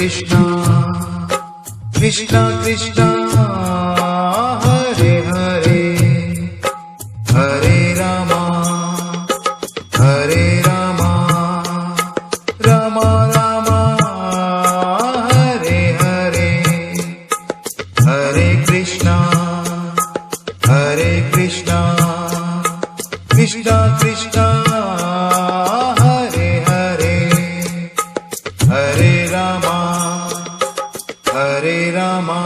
Krishna, Krishna Krishna, Hare Hare, Hare Rama, Hare Rama, Rama Rama, Hare Hare, Hare Krishna, Hare Krishna, Krishna Krishna, Hare Hare, Hare Rama, Hare Rama,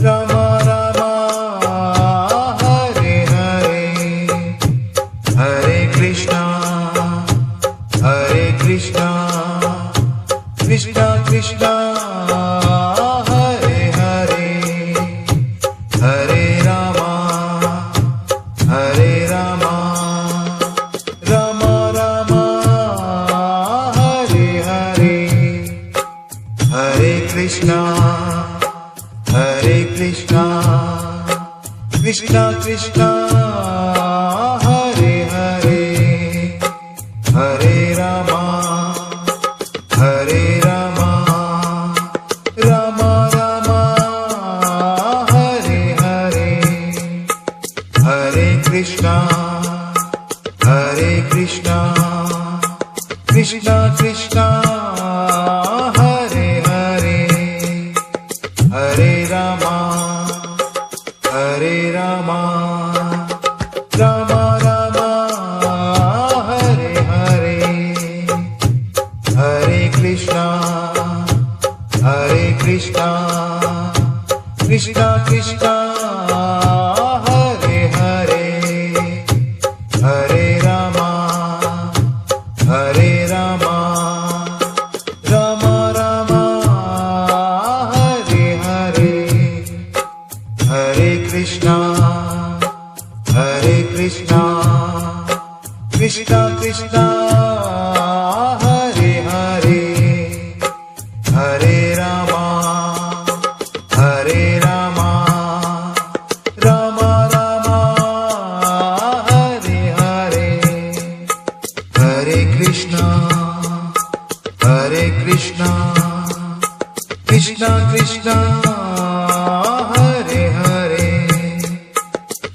Rama Rama, Hare Hare, Hare Krishna, Hare Krishna, Krishna Krishna, Hare Hare, Hare Rama, Hare Rama, Rama Rama, Hare Hare, Hare Krishna, Hare Krishna, Krishna Krishna, Hare Hare, Hare Rama, Hare Rama, Rama Rama, Hare Hare, Hare Krishna, Hare Krishna, Krishna Krishna, Hare Hare, Hare Rama, Hare Rama, Rama Rama, Hare Hare, Hare Krishna, Hare Krishna, Krishna Krishna, Hare Hare, Hare Rama, Hare Rama, Rama Rama, Hare Hare, Hare Krishna, Hare Krishna, Krishna Krishna, Hare Hare, Hare Rama, Hare Rama, Rama Rama, Hare Hare, Hare Krishna, Hare Krishna, Krishna Krishna, Hare Hare,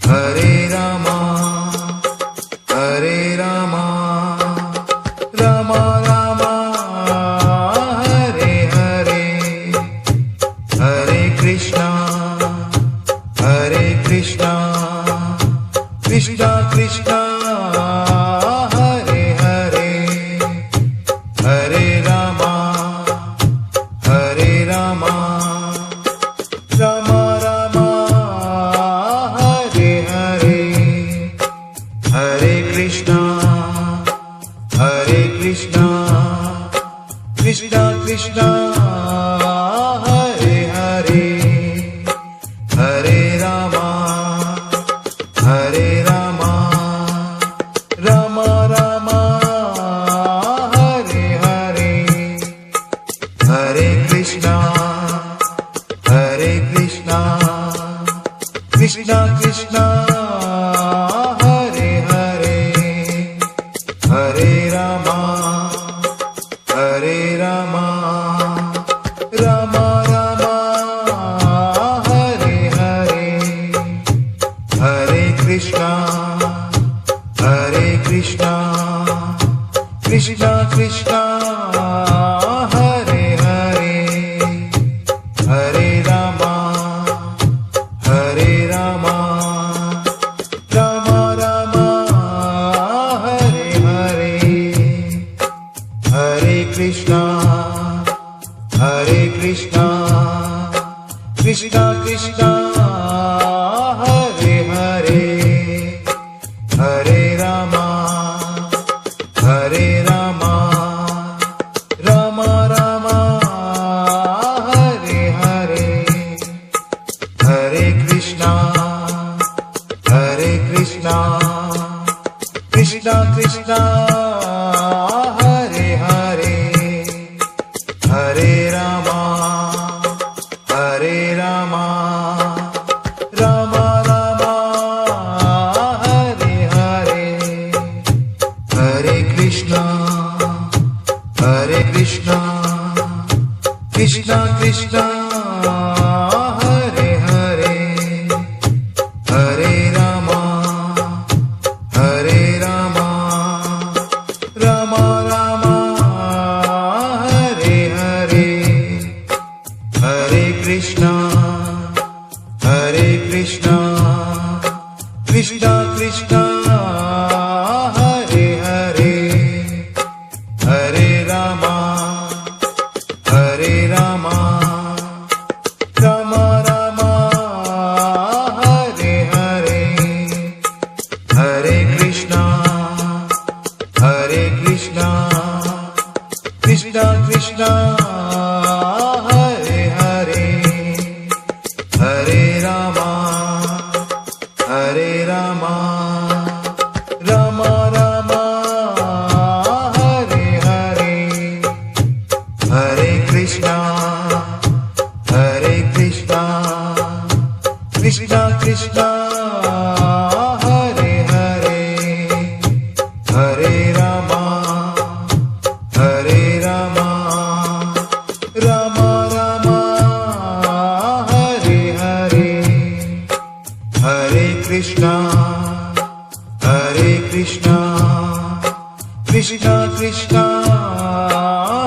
Hare Rama, Hare Rama, Rama Rama, Hare Hare, Hare Krishna, Hare Krishna, Krishna Krishna, Hare Hare, Hare Rama, Hare Rama, Rama Rama, Hare Hare, Hare Krishna, Hare Krishna, Krishna Krishna, Hare Hare, Hare Rama, Hare Rama, Rama Rama, Hare Hare, Hare Krishna, Hare Krishna, Krishna Krishna, Hare Hare, Hare Rama, Hare Rama, Rama Rama, Hare Hare, Hare Krishna, Hare Krishna, Krishna Krishna, Hare Hare, Hare Rama, Hare Rama, Rama Rama, Hare Hare, Hare Krishna, Hare Krishna, Krishna Krishna, Hare Hare, Hare Rama, Hare Rama, Rama Rama, Hare Hare, Hare Krishna, Hare Krishna, Krishna Krishna, Hare Hare, Hare Rama, Hare Rama, Rama Rama, Hare Hare, Hare Krishna, Hare Krishna, Krishna Krishna Hare Hare Hare Rama Hare Rama Rama Rama Hare Hare Hare Krishna Krishna Krishna Hare Hare Hare Rama Hare Rama Rama Rama Hare Hare Hare Krishna Krishna Krishna Hare Hare Hare Rama Hare Rama Rama Rama Hare Hare Hare Krishna Krishna Krishna Hare Hare Hare Rama Rama Rama Hare Hare Hare Krishna Krishna Krishna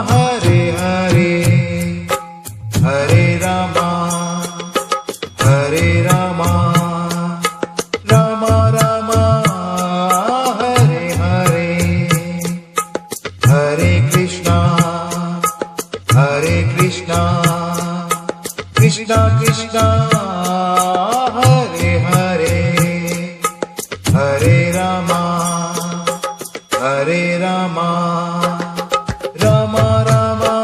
Hare Hare Hare Rama Rama Rama Hare Hare Hare Krishna Krishna Krishna Hare Hare Hare Rama Rama Rama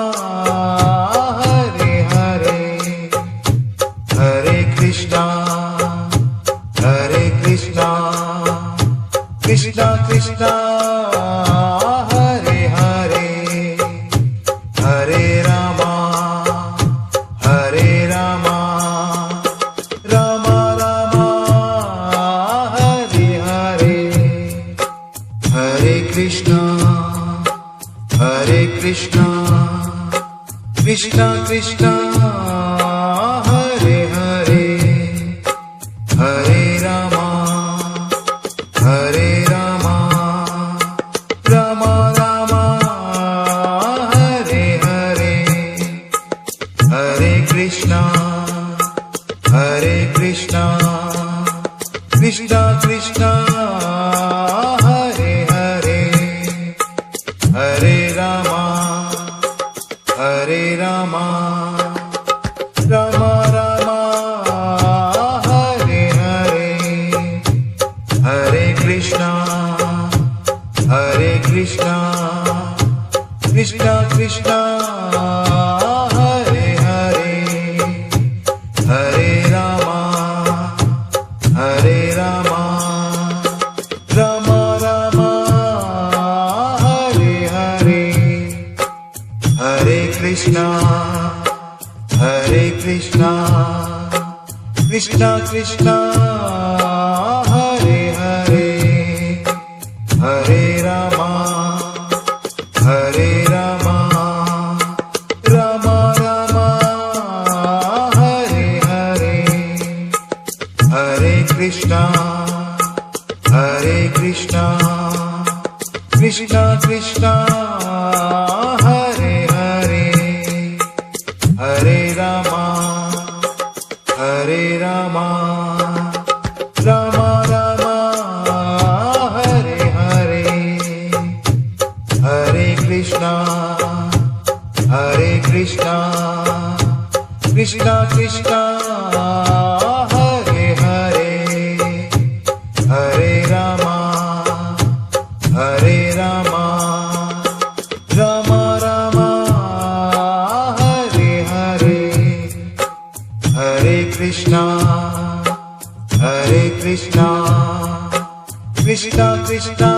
Hare Hare Hare Krishna Krishna Krishna Hare Hare Hare Rama Rama Rama Hare Hare Hare Krishna Krishna Krishna Hare Hare Hare Rama Rama Rama Hare Hare Hare Krishna Krishna Krishna Hare Hare Hare Rama Rama Rama Hare Hare Hare Krishna Krishna Krishna Hare Hare Hare Rama Rama Rama Hare Hare Hare Krishna Krishna Krishna Hare Hare Hare Rama Rama Rama Hare Hare Hare Krishna Krishna Krishna Hare Hare Hare Rama Rama Rama Hare Hare Hare Krishna Krishna Krishna Hare Hare Hare Rama Rama Rama Hare Hare Hare Krishna Krishna Krishna